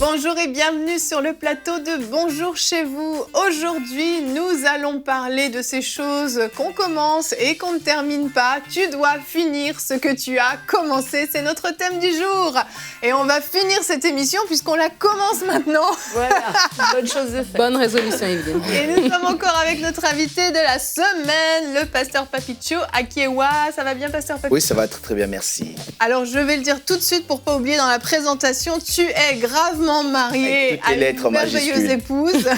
Bonjour et bienvenue sur le plateau de Bonjour chez vous. Aujourd'hui, nous allons parler de ces choses qu'on commence et qu'on ne termine pas. Tu dois finir ce que tu as commencé, c'est notre thème du jour. Et on va finir cette émission puisqu'on la commence maintenant. Voilà, bonne chose de faite. Bonne résolution, évidemment. Et nous sommes encore avec notre invité de la semaine, le pasteur Papicho Akiewa. Ça va bien, pasteur Papicho? Oui, ça va très bien, merci. Alors, je vais le dire tout de suite pour pas oublier dans la présentation, tu es gravement marié Avec toutes les à lettres une merveilleuse majuscules. épouse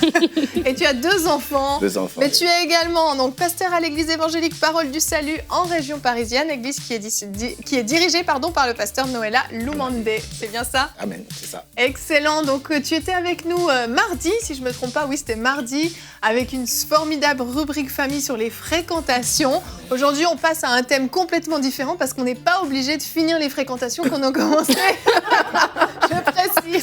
et tu as deux enfants. Mais Oui. tu es également donc pasteur à l'église évangélique Parole du Salut en région parisienne, église qui est dirigée par le pasteur Noëlla Lumande. C'est bien ça? Amen, c'est ça. Excellent. Donc tu étais avec nous mardi, si je me trompe pas. Oui, c'était mardi, avec une formidable rubrique famille sur les fréquentations. Aujourd'hui, on passe à un thème complètement différent parce qu'on n'est pas obligé de finir les fréquentations qu'on a commencées. Je précise.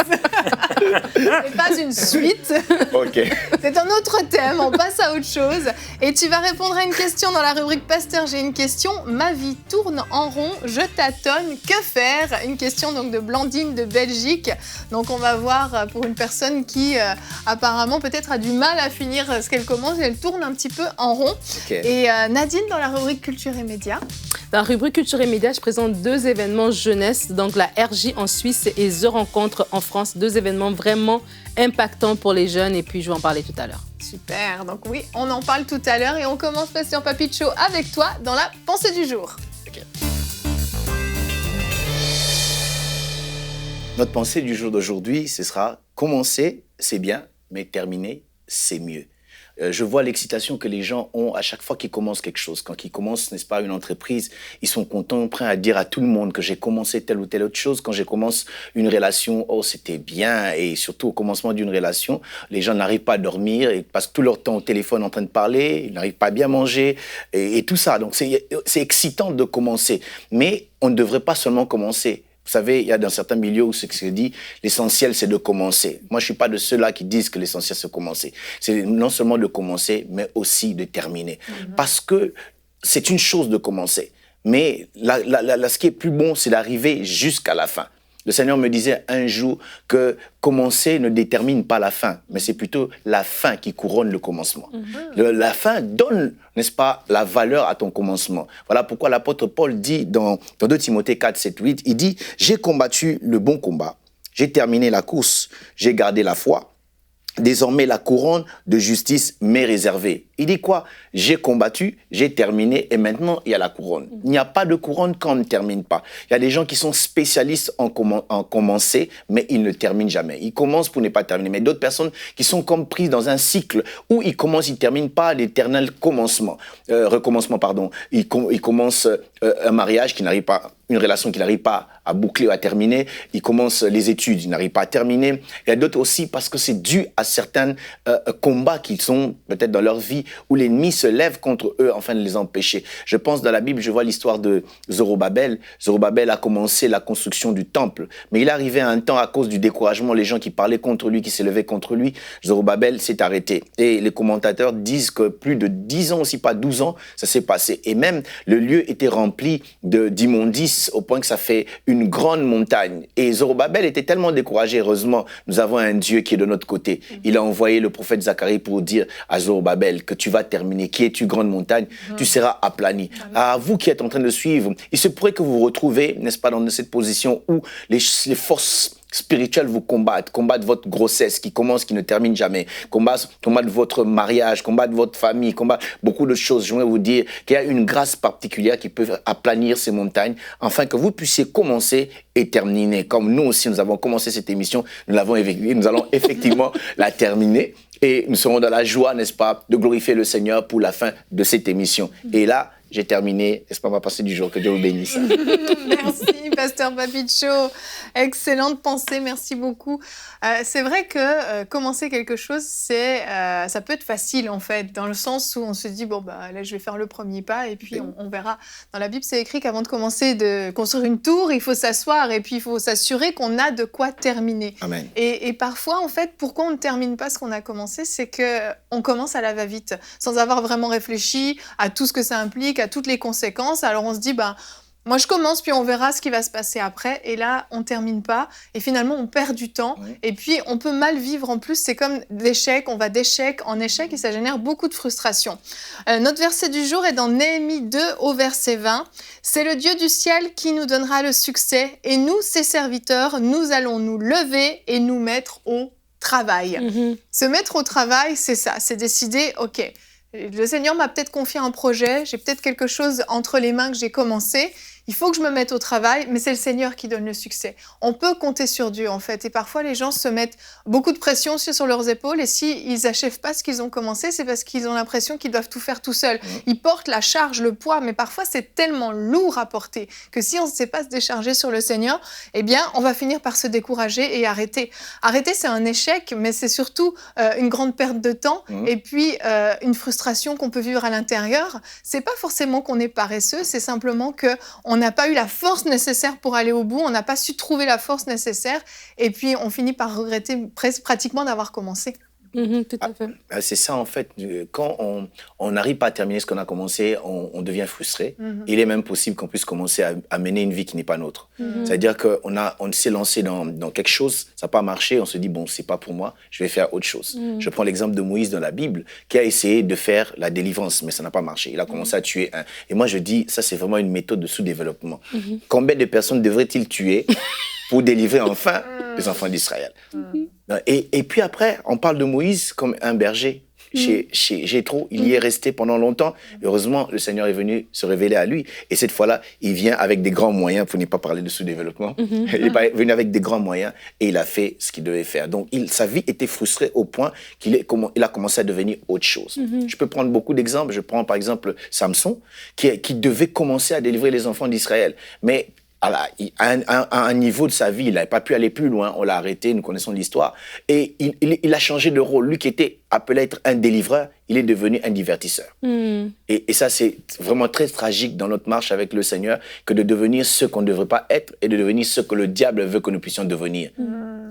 C'est pas une suite. Ok. C'est un autre thème, on passe à autre chose. Et tu vas répondre à une question dans la rubrique Pasteur, j'ai une question. Ma vie tourne en rond, je tâtonne, que faire? Une question donc de Blandine de Belgique. Donc on va voir pour une personne qui apparemment peut-être a du mal à finir ce qu'elle commence, elle tourne un petit peu en rond. Ok. Et Nadine dans la rubrique Culture et Médias. Dans la rubrique Culture et Médias, je présente deux événements jeunesse, donc la RJ en Suisse et The Rencontre en France. Deux événements vraiment impactants pour les jeunes et puis je vais en parler tout à l'heure. Super, donc oui, on en parle tout à l'heure et on commence Pasteur Papicho avec toi dans la pensée du jour. Ok. Notre pensée du jour d'aujourd'hui, ce sera commencer, c'est bien, mais terminer, c'est mieux. Je vois l'excitation que les gens ont à chaque fois qu'ils commencent quelque chose. Quand ils commencent, n'est-ce pas, une entreprise, ils sont contents, prêts à dire à tout le monde que j'ai commencé telle ou telle autre chose. Quand j'ai commencé une relation, oh, c'était bien. Et surtout, au commencement d'une relation, les gens n'arrivent pas à dormir, ils passent tout leur temps au téléphone en train de parler, ils n'arrivent pas à bien manger et tout ça. Donc, c'est excitant de commencer. Mais on ne devrait pas seulement commencer. Vous savez, il y a dans certains milieux où ce qui se dit, l'essentiel, c'est de commencer. Moi, je ne suis pas de ceux-là qui disent que l'essentiel, c'est de commencer. C'est non seulement de commencer, mais aussi de terminer. Parce que c'est une chose de commencer. Mais ce qui est plus bon, c'est d'arriver jusqu'à la fin. Le Seigneur me disait un jour que commencer ne détermine pas la fin, mais c'est plutôt la fin qui couronne le commencement. La fin donne, n'est-ce pas, la valeur à ton commencement. Voilà pourquoi l'apôtre Paul dit dans 2 Timothée 4, 7, 8, il dit « J'ai combattu le bon combat, j'ai terminé la course, j'ai gardé la foi. Désormais, la couronne de justice m'est réservée. » Il dit quoi? J'ai combattu, j'ai terminé et maintenant, il y a la couronne. Il n'y a pas de couronne quand on ne termine pas. Il y a des gens qui sont spécialistes en commencer, mais ils ne terminent jamais. Ils commencent pour ne pas terminer. Mais d'autres personnes qui sont comme prises dans un cycle où ils commencent, ils ne terminent pas l'éternel recommencement. Ils commencent un mariage qui n'arrive pas, une relation qui n'arrive pas à boucler ou à terminer. Ils commencent les études, ils n'arrivent pas à terminer. Il y a d'autres aussi parce que c'est dû à certains combats qu'ils sont peut-être dans leur vie où l'ennemi se lève contre eux afin de les empêcher. Je pense dans la Bible, je vois l'histoire de Zorobabel. Zorobabel a commencé la construction du temple, mais il est arrivé à un temps à cause du découragement, les gens qui parlaient contre lui, qui s'élevaient contre lui, Zorobabel s'est arrêté. Et les commentateurs disent que plus de 10 ans, aussi pas 12 ans, ça s'est passé. Et même le lieu était rempli d'immondices au point que ça fait une grande montagne. Et Zorobabel était tellement découragé. Heureusement, nous avons un Dieu qui est de notre côté. Il a envoyé le prophète Zacharie pour dire à Zorobabel que tu vas terminer. Qui es-tu, grande montagne? Tu seras aplani. À vous qui êtes en train de suivre, il se pourrait que vous vous retrouvez, n'est-ce pas, dans cette position où les forces spirituelles vous combattent votre grossesse qui commence, qui ne termine jamais, combattent votre mariage, combattent votre famille, combattent beaucoup de choses. Je voudrais vous dire qu'il y a une grâce particulière qui peut aplanir ces montagnes, afin que vous puissiez commencer et terminer. Comme nous aussi, nous avons commencé cette émission, nous allons effectivement la terminer. Et nous serons dans la joie, n'est-ce pas, de glorifier le Seigneur pour la fin de cette émission. Et là, j'ai terminé, n'est-ce pas, ma pensée du jour. Que Dieu vous bénisse. Merci, pasteur Papicho. Excellente pensée, merci beaucoup. C'est vrai que commencer quelque chose, ça peut être facile en fait, dans le sens où on se dit, bon, bah, là, je vais faire le premier pas et puis on verra. Dans la Bible, c'est écrit qu'avant de commencer de construire une tour, il faut s'asseoir et puis il faut s'assurer qu'on a de quoi terminer. Amen. Et parfois, en fait, pourquoi on ne termine pas ce qu'on a commencé, c'est qu'on commence à la va-vite, sans avoir vraiment réfléchi à tout ce que ça implique, à toutes les conséquences. Alors on se dit, bah, Moi, je commence, puis on verra ce qui va se passer après. Et là, on termine pas. Et finalement, on perd du temps. Et puis, on peut mal vivre en plus. C'est comme l'échec. On va d'échec en échec et ça génère beaucoup de frustration. Notre verset du jour est dans Néhémie 2 au verset 20. C'est le Dieu du ciel qui nous donnera le succès. Et nous, ses serviteurs, nous allons nous lever et nous mettre au travail. Se mettre au travail, c'est ça. C'est décider, OK, le Seigneur m'a peut-être confié un projet. J'ai peut-être quelque chose entre les mains que j'ai commencé. Il faut que je me mette au travail, mais c'est le Seigneur qui donne le succès. On peut compter sur Dieu, en fait. Et parfois, les gens se mettent beaucoup de pression sur leurs épaules. Et s'ils n'achèvent pas ce qu'ils ont commencé, c'est parce qu'ils ont l'impression qu'ils doivent tout faire tout seuls. Ils portent la charge, le poids, mais parfois, c'est tellement lourd à porter que si on ne sait pas se décharger sur le Seigneur, eh bien, on va finir par se décourager et arrêter. Arrêter, c'est un échec, mais c'est surtout une grande perte de temps et puis une frustration qu'on peut vivre à l'intérieur. C'est pas forcément qu'on est paresseux, c'est simplement qu'on n'a pas eu la force nécessaire pour aller au bout, on n'a pas su trouver la force nécessaire, et puis on finit par regretter pratiquement d'avoir commencé. Tout à fait. C'est ça, en fait. Quand on n'arrive pas à terminer ce qu'on a commencé, on devient frustré. Il est même possible qu'on puisse commencer à mener une vie qui n'est pas nôtre. C'est-à-dire qu'on s'est lancé dans quelque chose, ça n'a pas marché, on se dit, bon, c'est pas pour moi, je vais faire autre chose. Je prends l'exemple de Moïse dans la Bible, qui a essayé de faire la délivrance, mais ça n'a pas marché. Il a commencé à tuer un. Et moi, je dis, ça, c'est vraiment une méthode de sous-développement. Combien de personnes devrait-il tuer pour délivrer enfin les enfants d'Israël? Et puis après, on parle de Moïse comme un berger chez Jéthro. Il y est resté pendant longtemps. Heureusement, le Seigneur est venu se révéler à lui. Et cette fois-là, il vient avec des grands moyens, pour ne pas parler de sous-développement. Il est venu avec des grands moyens et il a fait ce qu'il devait faire. Donc, sa vie était frustrée au point qu'il a commencé à devenir autre chose. Je peux prendre beaucoup d'exemples. Je prends par exemple Samson, qui devait commencer à délivrer les enfants d'Israël. Mais à un niveau de sa vie, il n'avait pas pu aller plus loin. On l'a arrêté, nous connaissons l'histoire. Et il a changé de rôle. Lui qui était appelé à être un délivreur, il est devenu un divertisseur. Et ça, c'est vraiment très tragique dans notre marche avec le Seigneur, que de devenir ce qu'on ne devrait pas être et de devenir ce que le diable veut que nous puissions devenir.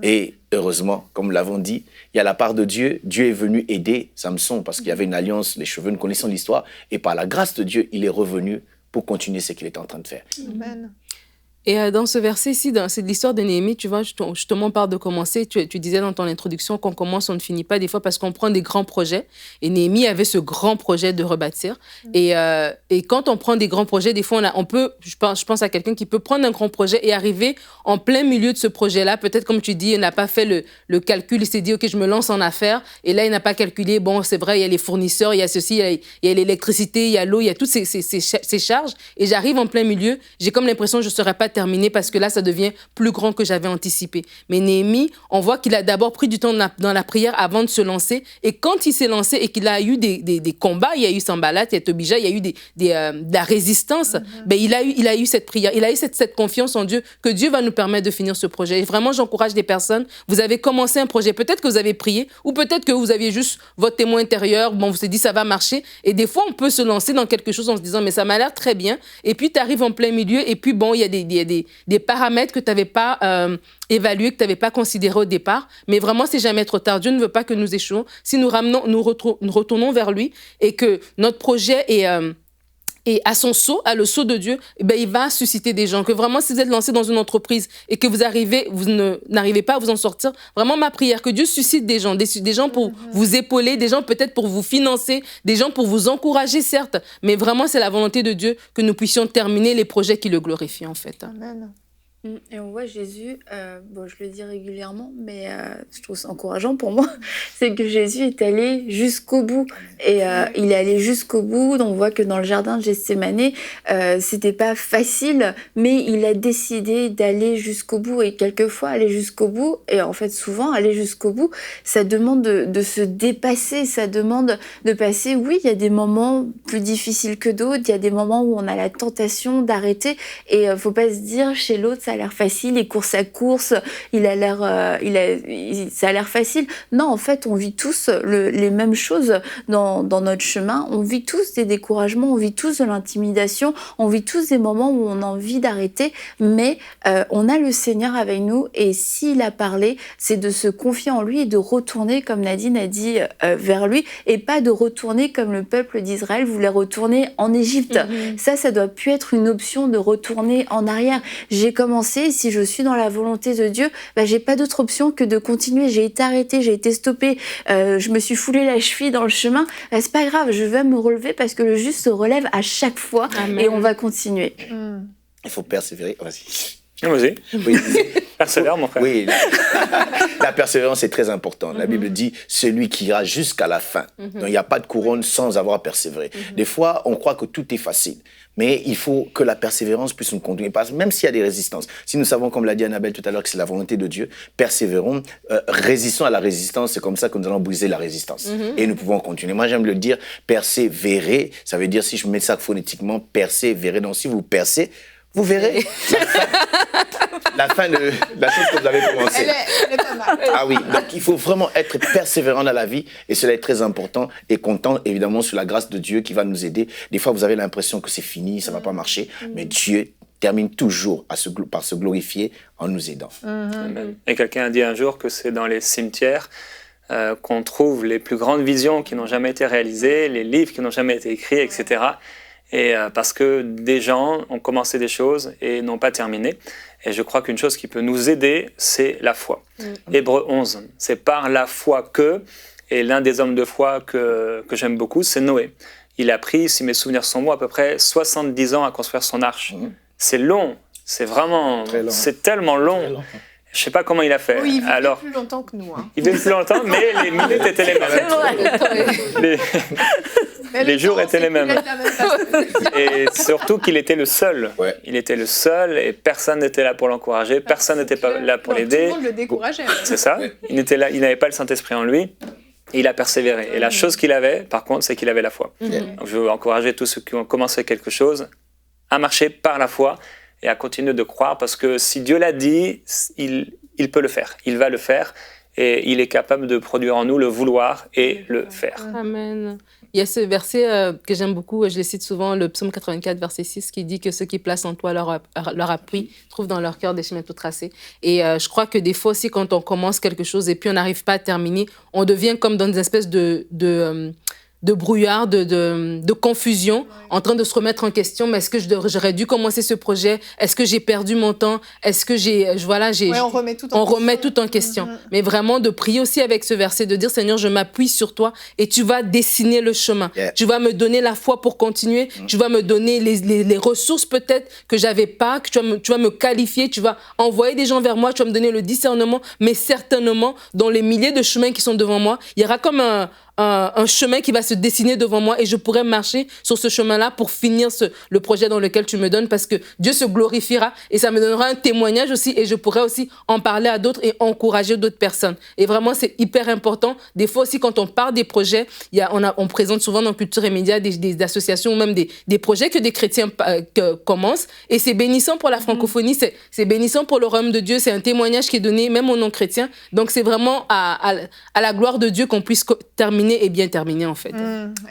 Et heureusement, comme nous l'avons dit, il y a la part de Dieu. Dieu est venu aider Samson parce qu'il y avait une alliance, les cheveux, nous connaissons l'histoire. Et par la grâce de Dieu, il est revenu pour continuer ce qu'il était en train de faire. Amen. Et dans ce verset ici, c'est l'histoire de Néhémie, tu vois, justement, on parle de commencer. Tu disais dans ton introduction qu'on commence, on ne finit pas des fois parce qu'on prend des grands projets. Et Néhémie avait ce grand projet de rebâtir. Et quand on prend des grands projets, des fois, on peut, je pense à quelqu'un qui peut prendre un grand projet et arriver en plein milieu de ce projet-là. Peut-être, comme tu dis, il n'a pas fait le calcul, il s'est dit, OK, je me lance en affaires. Et là, il n'a pas calculé, bon, c'est vrai, il y a les fournisseurs, il y a ceci, il y a l'électricité, il y a l'eau, il y a toutes ces charges. Et j'arrive en plein milieu, j'ai comme l'impression que je ne serais pas terminé parce que là, ça devient plus grand que j'avais anticipé. Mais Néhémie, on voit qu'il a d'abord pris du temps dans la prière avant de se lancer. Et quand il s'est lancé et qu'il a eu des combats, il y a eu Sanballat, il y a Tobija, il y a eu de la résistance, ben, il a eu cette prière, il a eu cette confiance en Dieu, que Dieu va nous permettre de finir ce projet. Et vraiment, j'encourage des personnes, vous avez commencé un projet, peut-être que vous avez prié, ou peut-être que vous aviez juste votre témoin intérieur, bon, vous vous êtes dit ça va marcher. Et des fois, on peut se lancer dans quelque chose en se disant, mais ça m'a l'air très bien. Et puis, tu arrives en plein milieu, et puis, bon, il y a des paramètres que tu n'avais pas évalués, que tu n'avais pas considérés au départ. Mais vraiment, c'est jamais trop tard. Dieu ne veut pas que nous échouons. Si nous retournons vers lui et que notre projet est à son sceau, à le sceau de Dieu, ben, il va susciter des gens. Que vraiment, si vous êtes lancé dans une entreprise et que vous n'arrivez pas à vous en sortir, vraiment ma prière, que Dieu suscite des gens pour vous épauler, des gens peut-être pour vous financer, des gens pour vous encourager, certes, mais vraiment, c'est la volonté de Dieu que nous puissions terminer les projets qui le glorifient, en fait. Amen. Et on voit Jésus, bon, je le dis régulièrement, mais je trouve ça encourageant pour moi, c'est que Jésus est allé jusqu'au bout. Et il est allé jusqu'au bout. On voit que dans le jardin de Gethsémanée, c'était pas facile, mais il a décidé d'aller jusqu'au bout. Et quelquefois, aller jusqu'au bout, et en fait souvent, aller jusqu'au bout, ça demande de se dépasser, ça demande de passer. Oui, il y a des moments plus difficiles que d'autres, il y a des moments où on a la tentation d'arrêter. Et faut pas se dire chez l'autre, ça a l'air facile, il court sa course, ça a l'air facile. Non, en fait, on vit tous les mêmes choses dans notre chemin. On vit tous des découragements, on vit tous de l'intimidation, on vit tous des moments où on a envie d'arrêter, mais on a le Seigneur avec nous, et s'il a parlé, c'est de se confier en lui et de retourner, comme Nadine a dit, vers lui, et pas de retourner comme le peuple d'Israël voulait retourner en Égypte. Ça doit plus être une option de retourner en arrière. J'ai commencé, si je suis dans la volonté de Dieu, j'ai pas d'autre option que de continuer. J'ai été arrêtée, j'ai été stoppée, je me suis foulé la cheville dans le chemin. C'est pas grave, je vais me relever parce que le juste se relève à chaque fois. Amen. Et on va continuer. Il faut persévérer. Vas-y. Vas-y. Oui. Persévère, mon frère. Oui, la persévérance est très importante. La Bible dit celui qui ira jusqu'à la fin. Donc, il n'y a pas de couronne sans avoir persévéré. Des fois, on croit que tout est facile. Mais il faut que la persévérance puisse nous conduire. Même s'il y a des résistances. Si nous savons, comme l'a dit Annabelle tout à l'heure, que c'est la volonté de Dieu, persévérons, résistons à la résistance. C'est comme ça que nous allons briser la résistance. Et nous pouvons continuer. Moi, j'aime le dire, persévérer. Ça veut dire, si je mets ça phonétiquement, persévérer. Donc, si vous percez, vous verrez la fin de la chose que vous avez commencé. Elle est pas mal. Ah oui, donc il faut vraiment être persévérant dans la vie, et cela est très important, et comptant évidemment sur la grâce de Dieu qui va nous aider. Des fois, vous avez l'impression que c'est fini, ça ne va pas marcher, mais Dieu termine toujours par se glorifier en nous aidant. Et quelqu'un a dit un jour que c'est dans les cimetières qu'on trouve les plus grandes visions qui n'ont jamais été réalisées, les livres qui n'ont jamais été écrits, etc. Et parce que des gens ont commencé des choses et n'ont pas terminé. Et je crois qu'une chose qui peut nous aider, c'est la foi. Hébreux 11, c'est par la foi que, et l'un des hommes de foi que j'aime beaucoup, c'est Noé. Il a pris, si mes souvenirs sont bons, à peu près 70 ans à construire son arche. C'est long, c'est vraiment, c'est tellement long. Je ne sais pas comment il a fait. Oui, il vivait plus longtemps que nous. Il vivait plus longtemps, mais les minutes étaient les mêmes. Les jours étaient les mêmes. Et surtout qu'il était le seul. Ouais. Il était le seul et personne n'était là pour l'encourager, personne n'était pas là pour l'aider. Tout le monde le décourageait. C'est ça. Il n'avait pas le Saint-Esprit en lui. Et il a persévéré. Et la chose qu'il avait, par contre, c'est qu'il avait la foi. Donc, je veux encourager tous ceux qui ont commencé quelque chose à marcher par la foi et à continuer de croire, parce que si Dieu l'a dit, il peut le faire. Il va le faire. Et il est capable de produire en nous le vouloir et le faire. Amen. Il y a ce verset que j'aime beaucoup, je le cite souvent, le psaume 84, verset 6, qui dit que ceux qui placent en toi leur appui trouvent dans leur cœur des chemins tout tracés. Et je crois que des fois aussi, quand on commence quelque chose et puis on n'arrive pas à terminer, on devient comme dans une espèce de brouillard, de confusion, en train de se remettre en question. Mais est-ce que j'aurais dû commencer ce projet? Est-ce que j'ai perdu mon temps? Est-ce que on remet tout en question. Mais vraiment de prier aussi avec ce verset, de dire Seigneur, je m'appuie sur toi et tu vas dessiner le chemin. Tu vas me donner la foi pour continuer. Tu vas me donner les ressources peut-être que j'avais pas, que tu vas me qualifier, tu vas envoyer des gens vers moi, tu vas me donner le discernement, mais certainement dans les milliers de chemins qui sont devant moi, il y aura comme un chemin qui va se dessiner devant moi et je pourrai marcher sur ce chemin-là pour finir le projet dans lequel tu me donnes, parce que Dieu se glorifiera et ça me donnera un témoignage aussi et je pourrai aussi en parler à d'autres et encourager d'autres personnes. Et vraiment, c'est hyper important. Des fois aussi, quand on part des projets, on présente souvent dans Culture et Médias des associations ou même des projets que des chrétiens commencent, et c'est bénissant pour la francophonie, c'est bénissant pour le royaume de Dieu, c'est un témoignage qui est donné même aux non-chrétiens. Donc c'est vraiment à la gloire de Dieu qu'on puisse terminer et bien terminé en fait.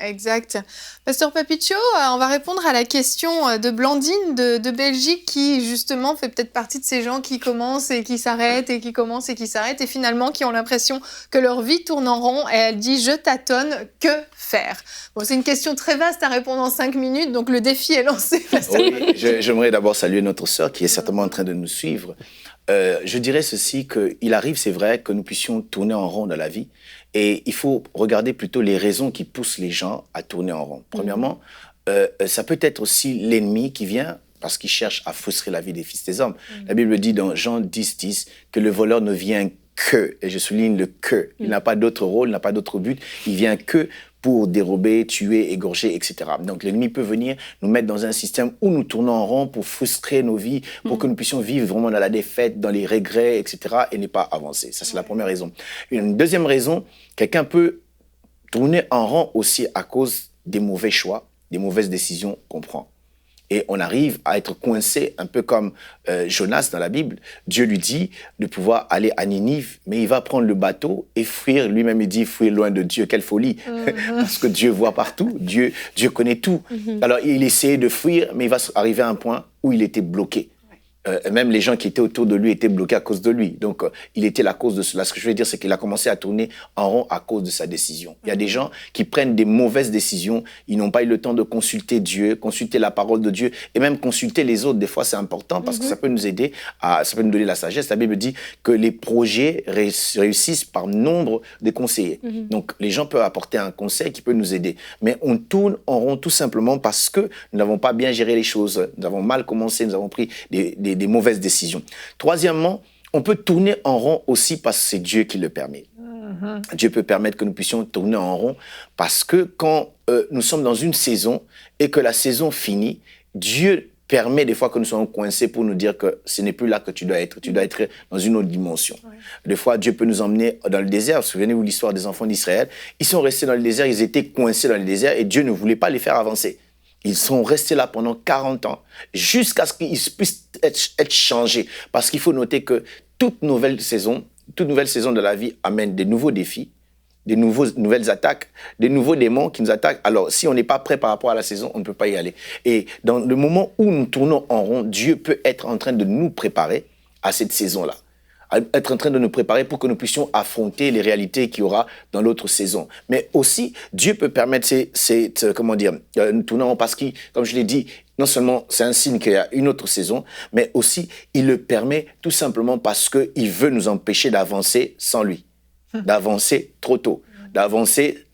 Exact. Pasteur Papicho, on va répondre à la question de Blandine de Belgique, qui justement fait peut-être partie de ces gens qui commencent et qui s'arrêtent et qui commencent et qui s'arrêtent et finalement qui ont l'impression que leur vie tourne en rond, et elle dit « Je tâtonne, que faire ?» Bon, c'est une question très vaste à répondre en 5 minutes, donc le défi est lancé. Oui, j'aimerais d'abord saluer notre sœur qui est certainement en train de nous suivre. Je dirais ceci, qu'il arrive, c'est vrai, que nous puissions tourner en rond dans la vie, et il faut regarder plutôt les raisons qui poussent les gens à tourner en rond. Premièrement, ça peut être aussi l'ennemi qui vient parce qu'il cherche à frustrer la vie des fils des hommes. La Bible dit dans Jean 10, que le voleur ne vient que, et je souligne le que, il n'a pas d'autre rôle, il n'a pas d'autre but, il vient que pour dérober, tuer, égorger, etc. Donc l'ennemi peut venir nous mettre dans un système où nous tournons en rond pour frustrer nos vies, pour que nous puissions vivre vraiment dans la défaite, dans les regrets, etc. et ne pas avancer. Ça, c'est la première raison. Une deuxième raison, quelqu'un peut tourner en rond aussi à cause des mauvais choix, des mauvaises décisions qu'on prend. Et on arrive à être coincé, un peu comme Jonas dans la Bible. Dieu lui dit de pouvoir aller à Ninive, mais il va prendre le bateau et fuir. Lui-même, il dit fuir loin de Dieu. Quelle folie! Parce que Dieu voit partout. Dieu connaît tout. Alors, il essayait de fuir, mais il va arriver à un point où il était bloqué. Même les gens qui étaient autour de lui étaient bloqués à cause de lui. Donc, il était la cause de cela. Ce que je veux dire, c'est qu'il a commencé à tourner en rond à cause de sa décision. Il y a des gens qui prennent des mauvaises décisions. Ils n'ont pas eu le temps de consulter Dieu, consulter la parole de Dieu et même consulter les autres. Des fois, c'est important parce que ça peut nous aider, ça peut nous donner la sagesse. La Bible dit que les projets réussissent par nombre de conseillers. Donc, les gens peuvent apporter un conseil qui peut nous aider. Mais on tourne en rond tout simplement parce que nous n'avons pas bien géré les choses. Nous avons mal commencé, nous avons pris des mauvaises décisions. Troisièmement, on peut tourner en rond aussi parce que c'est Dieu qui le permet. Dieu peut permettre que nous puissions tourner en rond parce que quand nous sommes dans une saison et que la saison finit, Dieu permet des fois que nous soyons coincés pour nous dire que ce n'est plus là que tu dois être dans une autre dimension. Des fois, Dieu peut nous emmener dans le désert. Souvenez-vous de l'histoire des enfants d'Israël. Ils sont restés dans le désert, ils étaient coincés dans le désert et Dieu ne voulait pas les faire avancer. Ils sont restés là pendant 40 ans, jusqu'à ce qu'ils puissent être changés. Parce qu'il faut noter que toute nouvelle saison de la vie amène des nouveaux défis, des nouvelles attaques, des nouveaux démons qui nous attaquent. Alors, si on n'est pas prêt par rapport à la saison, on ne peut pas y aller. Et dans le moment où nous tournons en rond, Dieu peut être en train de nous préparer à cette saison-là. Être en train de nous préparer pour que nous puissions affronter les réalités qu'il y aura dans l'autre saison. Mais aussi, Dieu peut permettre nous tournons parce que, comme je l'ai dit, non seulement c'est un signe qu'il y a une autre saison, mais aussi, il le permet tout simplement parce qu'il veut nous empêcher d'avancer sans lui, d'avancer trop tôt, d'avancer,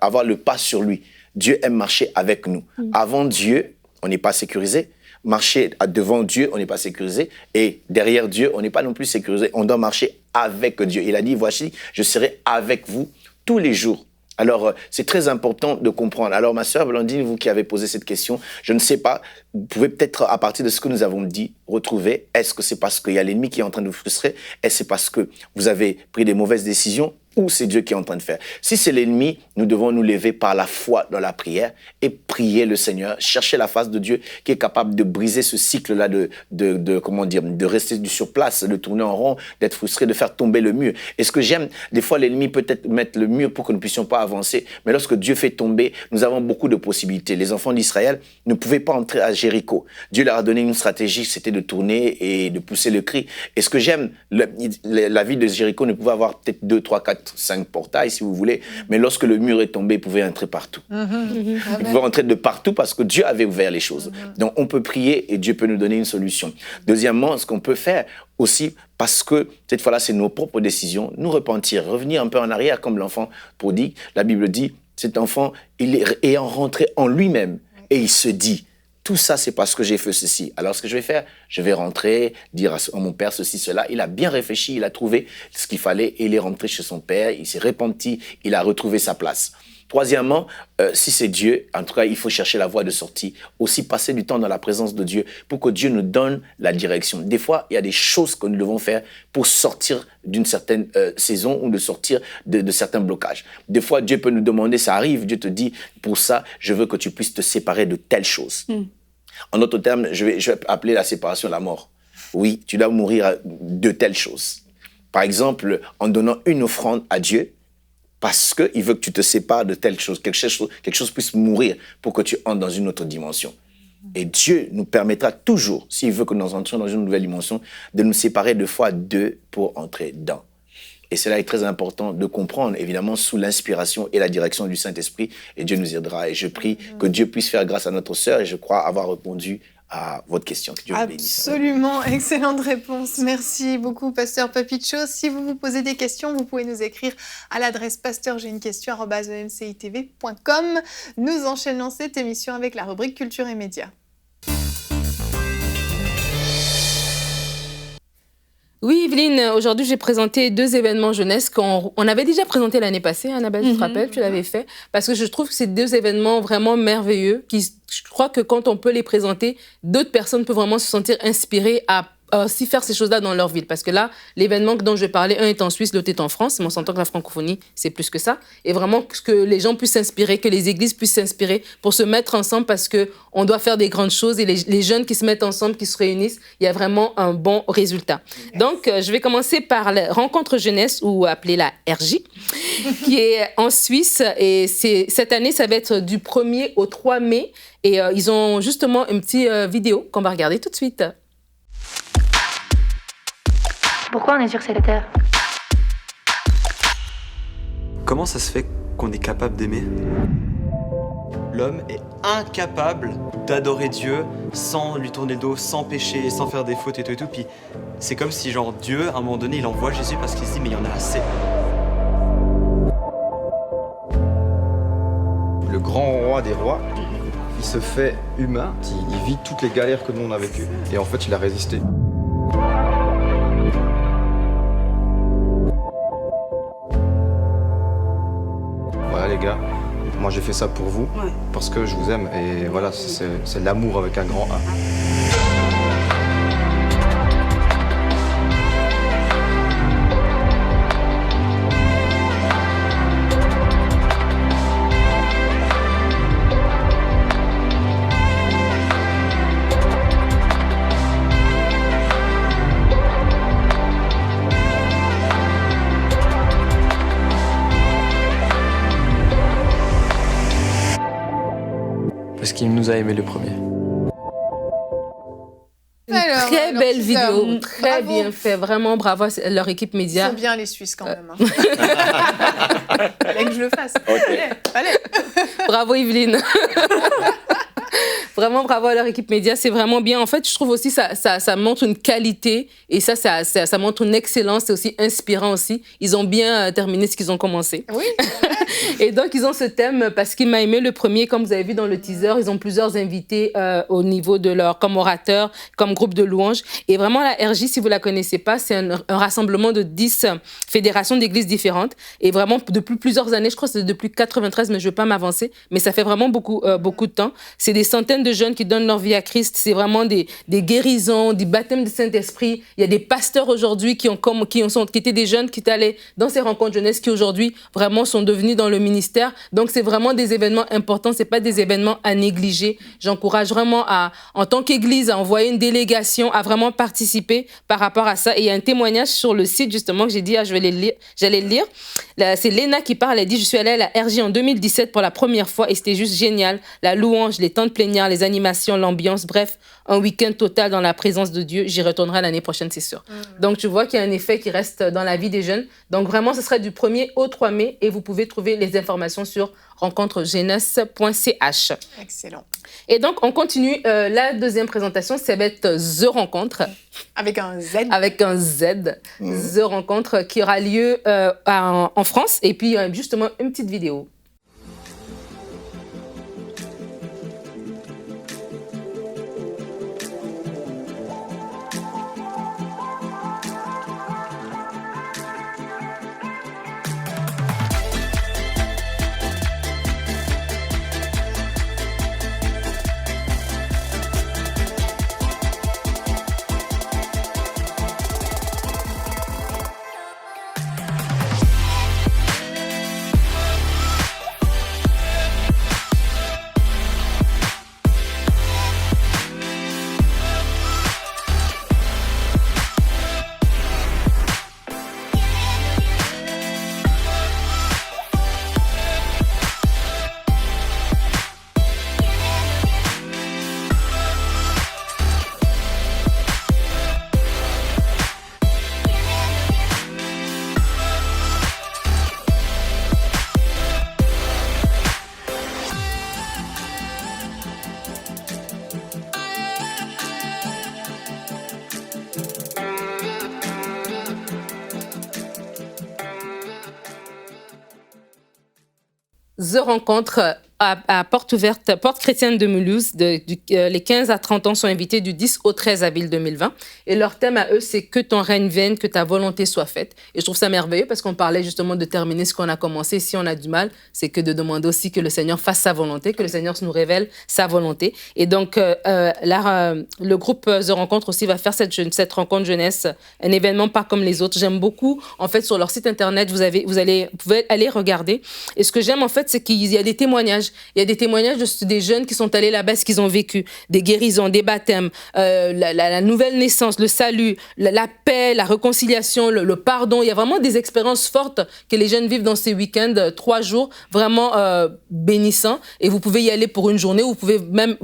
avoir le pas sur lui. Dieu aime marcher avec nous. Avant Dieu, on n'est pas sécurisé. Marcher devant Dieu, on n'est pas sécurisé. Et derrière Dieu, on n'est pas non plus sécurisé. On doit marcher avec Dieu. Il a dit, voici, je serai avec vous tous les jours. Alors, c'est très important de comprendre. Alors, ma sœur Blandine, vous qui avez posé cette question, je ne sais pas, vous pouvez peut-être, à partir de ce que nous avons dit, retrouver, est-ce que c'est parce qu'il y a l'ennemi qui est en train de vous frustrer? Est-ce que c'est parce que vous avez pris des mauvaises décisions? Ou c'est Dieu qui est en train de faire? Si c'est l'ennemi, nous devons nous lever par la foi dans la prière et prier le Seigneur, chercher la face de Dieu qui est capable de briser ce cycle-là de rester sur place, de tourner en rond, d'être frustré, de faire tomber le mur. Et ce que j'aime, des fois l'ennemi peut-être mettre le mur pour que nous ne puissions pas avancer, mais lorsque Dieu fait tomber, nous avons beaucoup de possibilités. Les enfants d'Israël ne pouvaient pas entrer à Jéricho. Dieu leur a donné une stratégie, c'était de tourner et de pousser le cri. Et ce que j'aime, la ville de Jéricho ne pouvait avoir peut-être 2, 3, 4, 5 portails, si vous voulez, mais lorsque le mur est tombé, il pouvait entrer partout. Il pouvait entrer de partout parce que Dieu avait ouvert les choses. Donc, on peut prier et Dieu peut nous donner une solution. Deuxièmement, ce qu'on peut faire aussi, parce que cette fois-là, c'est nos propres décisions, nous repentir, revenir un peu en arrière comme l'enfant prodigue. La Bible dit, cet enfant, il est rentré en lui-même et il se dit, tout ça, c'est parce que j'ai fait ceci. Alors, ce que je vais faire, je vais rentrer, dire à mon père ceci, cela. Il a bien réfléchi, il a trouvé ce qu'il fallait et il est rentré chez son père, il s'est repenti, il a retrouvé sa place. Troisièmement, si c'est Dieu, en tout cas, il faut chercher la voie de sortie. Aussi, passer du temps dans la présence de Dieu pour que Dieu nous donne la direction. Des fois, il y a des choses que nous devons faire pour sortir d'une certaine saison ou de sortir de certains blocages. Des fois, Dieu peut nous demander, ça arrive, Dieu te dit, pour ça, je veux que tu puisses te séparer de telle chose. En d'autres termes, je vais appeler la séparation la mort. Oui, tu dois mourir de telle chose. Par exemple, en donnant une offrande à Dieu, parce qu'il veut que tu te sépares de telle chose, quelque chose puisse mourir pour que tu entres dans une autre dimension. Et Dieu nous permettra toujours, s'il veut que nous entrions dans une nouvelle dimension, de nous séparer 2 fois 2 pour entrer dedans. Et cela est très important de comprendre, évidemment, sous l'inspiration et la direction du Saint-Esprit. Et Dieu nous aidera. Et je prie que Dieu puisse faire grâce à notre sœur. Et je crois avoir répondu à votre question. Que Dieu vous bénisse. Absolument, excellente réponse. Merci beaucoup, Pasteur Papicho. Si vous vous posez des questions, vous pouvez nous écrire à l'adresse pasteur@emcitv.com. Nous enchaînons cette émission avec la rubrique Culture et Médias. Oui, Evelyne, aujourd'hui, j'ai présenté 2 événements jeunesse qu'on avait déjà présenté l'année passée. Annabelle, tu te rappelles, tu l'avais fait. Parce que je trouve que c'est 2 événements vraiment merveilleux. Je crois que quand on peut les présenter, d'autres personnes peuvent vraiment se sentir inspirées à aussi faire ces choses-là dans leur ville. Parce que là, l'événement dont je parlais, un est en Suisse, l'autre est en France. Mais on s'entend que la francophonie, c'est plus que ça. Et vraiment que les gens puissent s'inspirer, que les églises puissent s'inspirer pour se mettre ensemble parce qu'on doit faire des grandes choses. Et les jeunes qui se mettent ensemble, qui se réunissent, il y a vraiment un bon résultat. Donc, je vais commencer par la rencontre jeunesse, ou appelée la RJ, qui est en Suisse. Et cette année, ça va être du 1er au 3 mai. Et ils ont justement une petite vidéo qu'on va regarder tout de suite. Pourquoi on est sur cette terre? Comment ça se fait qu'on est capable d'aimer? L'homme est incapable d'adorer Dieu sans lui tourner le dos, sans pécher, sans faire des fautes et tout. Puis c'est comme si genre Dieu, à un moment donné, il envoie Jésus parce qu'il se dit mais il y en a assez. Le grand roi des rois, il se fait humain, il vit toutes les galères que nous on a vécues et en fait il a résisté. Voilà les gars, moi j'ai fait ça pour vous, parce que je vous aime et voilà, c'est l'amour avec un grand A. Parce qu'il nous a aimés le premier. Alors, Très belle c'est vidéo, ça. très Bravo. bien fait. Vraiment bravo à leur équipe Ils média. sont bien les Suisses quand même. Fallait que je le fasse. Allez. Bravo Yveline. Vraiment bravo à leur équipe média, c'est vraiment bien. En fait, je trouve aussi ça montre une qualité et ça montre une excellence, c'est aussi inspirant aussi. Ils ont bien terminé ce qu'ils ont commencé. Oui. Et donc, ils ont ce thème parce qu'il m'a aimé le premier, comme vous avez vu dans le teaser, ils ont plusieurs invités au niveau de leur, comme orateurs, comme groupe de louanges. Et vraiment, la RJ, si vous la connaissez pas, c'est un rassemblement de 10 fédérations d'églises différentes. Et vraiment, depuis plusieurs années, je crois que c'est depuis 93, mais je ne veux pas m'avancer, mais ça fait vraiment beaucoup de temps. C'est des centaines de jeunes qui donnent leur vie à Christ. C'est vraiment des guérisons, des baptêmes du Saint-Esprit. Il y a des pasteurs aujourd'hui qui étaient des jeunes qui étaient allés dans ces rencontres jeunesse qui aujourd'hui vraiment sont devenus dans le ministère. Donc, c'est vraiment des événements importants. C'est pas des événements à négliger. J'encourage vraiment en tant qu'église, à envoyer une délégation, à vraiment participer par rapport à ça. Et il y a un témoignage sur le site, justement, que j'ai dit, j'allais le lire. Là, c'est Léna qui parle. Elle dit, je suis allée à la RJ en 2017 pour la première fois et c'était juste génial. La louange, les temps de plénière, les animations, l'ambiance, bref, un week-end total dans la présence de Dieu. J'y retournerai l'année prochaine, c'est sûr. Donc, tu vois qu'il y a un effet qui reste dans la vie des jeunes. Donc, vraiment, ce serait du 1er au 3 mai et vous pouvez trouver les informations sur rencontrejeunesse.ch. Excellent. Et donc, on continue. La deuxième présentation, ça va être The Rencontre. Avec un Z. Avec un Z. The Rencontre qui aura lieu en France. Et puis, justement, une petite vidéo. The Rencontre à Porte Ouverte, Porte Chrétienne de Mulhouse. Les 15 à 30 ans sont invités du 10 au 13 avril 2020. Et leur thème à eux, c'est que ton règne vienne, que ta volonté soit faite. Et je trouve ça merveilleux parce qu'on parlait justement de terminer ce qu'on a commencé. Si on a du mal, c'est que de demander aussi que le Seigneur fasse sa volonté, que le Seigneur nous révèle sa volonté. Et donc, là, le groupe The Rencontre aussi va faire cette rencontre jeunesse, un événement pas comme les autres. J'aime beaucoup, en fait, sur leur site internet, vous pouvez aller regarder. Et ce que j'aime, en fait, c'est qu'il y a des témoignages. Il y a des témoignages des jeunes qui sont allés là-bas, ce qu'ils ont vécu, des guérisons, des baptêmes, la nouvelle naissance, le salut, la paix, la réconciliation, le pardon. Il y a vraiment des expériences fortes que les jeunes vivent dans ces week-ends, 3 jours, vraiment bénissants. Et vous pouvez y aller pour une journée, vous pouvez même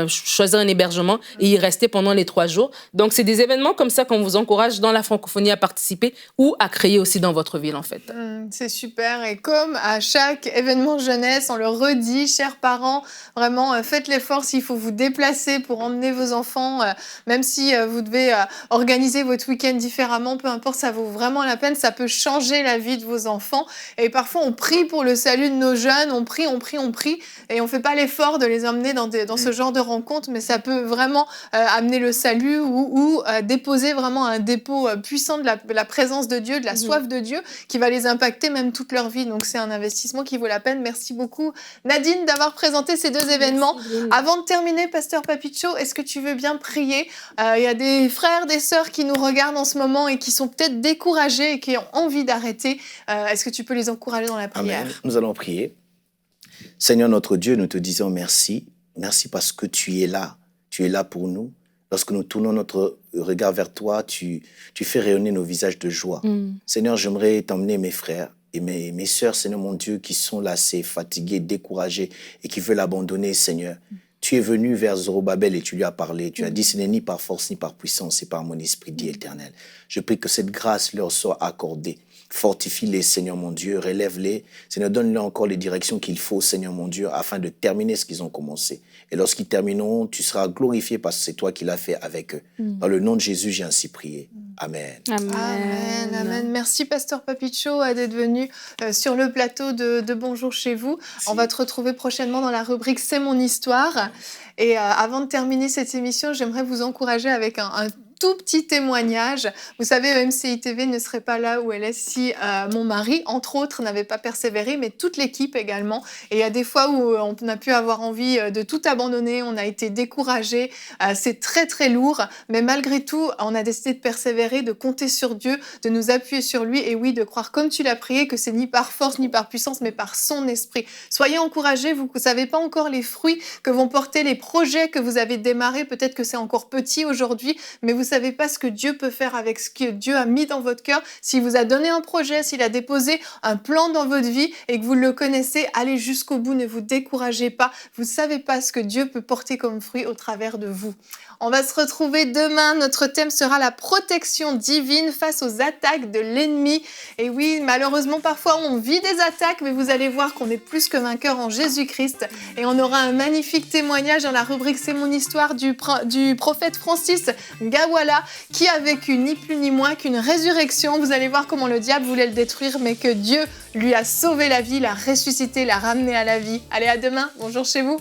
choisir un hébergement et y rester pendant les 3 jours. Donc, c'est des événements comme ça qu'on vous encourage dans la francophonie à participer ou à créer aussi dans votre ville, en fait. C'est super. Et comme à chaque événement jeunesse, on le redit, chers parents, vraiment, faites l'effort s'il faut vous déplacer pour emmener vos enfants, même si vous devez organiser votre week-end différemment, peu importe, ça vaut vraiment la peine, ça peut changer la vie de vos enfants. Et parfois, on prie pour le salut de nos jeunes, on prie, et on fait pas l'effort de les emmener dans ce genre de rencontre, mais ça peut vraiment amener le salut ou déposer vraiment un dépôt puissant de la présence de Dieu, de la soif de Dieu, qui va les impacter même toute leur vie. Donc, c'est un investissement qui vaut la peine. Merci beaucoup, Nadine, d'avoir présenté ces 2 événements. Avant de terminer, Pasteur Papicho, est-ce que tu veux bien prier? Il y a des frères, des sœurs qui nous regardent en ce moment et qui sont peut-être découragés et qui ont envie d'arrêter. Est-ce que tu peux les encourager dans la prière? Amen. Nous allons prier. Seigneur notre Dieu, nous te disons merci. Merci parce que tu es là. Tu es là pour nous. Lorsque nous tournons notre regard vers toi, tu fais rayonner nos visages de joie. Seigneur, j'aimerais t'emmener mes frères et mes sœurs, Seigneur mon Dieu, qui sont lassés, fatigués, découragés et qui veulent abandonner, Seigneur. Tu es venu vers Zorobabel et tu lui as parlé. Tu as dit, ce n'est ni par force ni par puissance, c'est par mon esprit, dit l'Éternel. Je prie que cette grâce leur soit accordée. Fortifie-les, Seigneur mon Dieu, relève-les. Seigneur, donne-leur encore les directions qu'il faut, Seigneur mon Dieu, afin de terminer ce qu'ils ont commencé. Et lorsqu'ils termineront, tu seras glorifié parce que c'est toi qui l'as fait avec eux. Dans le nom de Jésus, j'ai ainsi prié. Amen. Amen. Amen. Merci, Pasteur Papicho, d'être venu sur le plateau de Bonjour chez vous. Merci. On va te retrouver prochainement dans la rubrique C'est mon histoire. Et avant de terminer cette émission, j'aimerais vous encourager avec un tout petit témoignage. Vous savez, MCI TV ne serait pas là où elle est si mon mari, entre autres, n'avait pas persévéré, mais toute l'équipe également. Et il y a des fois où on a pu avoir envie de tout abandonner, on a été découragé, c'est très très lourd, mais malgré tout, on a décidé de persévérer, de compter sur Dieu, de nous appuyer sur lui, et oui, de croire comme tu l'as prié, que c'est ni par force ni par puissance, mais par son esprit. Soyez encouragés, vous ne savez pas encore les fruits que vont porter les projets que vous avez démarrés, peut-être que c'est encore petit aujourd'hui, mais vous savez pas ce que Dieu peut faire avec ce que Dieu a mis dans votre cœur. S'il vous a donné un projet, s'il a déposé un plan dans votre vie et que vous le connaissez, allez jusqu'au bout, ne vous découragez pas. Vous savez pas ce que Dieu peut porter comme fruit au travers de vous. On va se retrouver demain. Notre thème sera la protection divine face aux attaques de l'ennemi. Et oui, malheureusement, parfois, on vit des attaques, mais vous allez voir qu'on est plus que vainqueur en Jésus-Christ. Et on aura un magnifique témoignage dans la rubrique C'est mon histoire du prophète Francis Gawala, qui a vécu ni plus ni moins qu'une résurrection. Vous allez voir comment le diable voulait le détruire, mais que Dieu lui a sauvé la vie, l'a ressuscité, l'a ramené à la vie. Allez, à demain. Bonjour chez vous.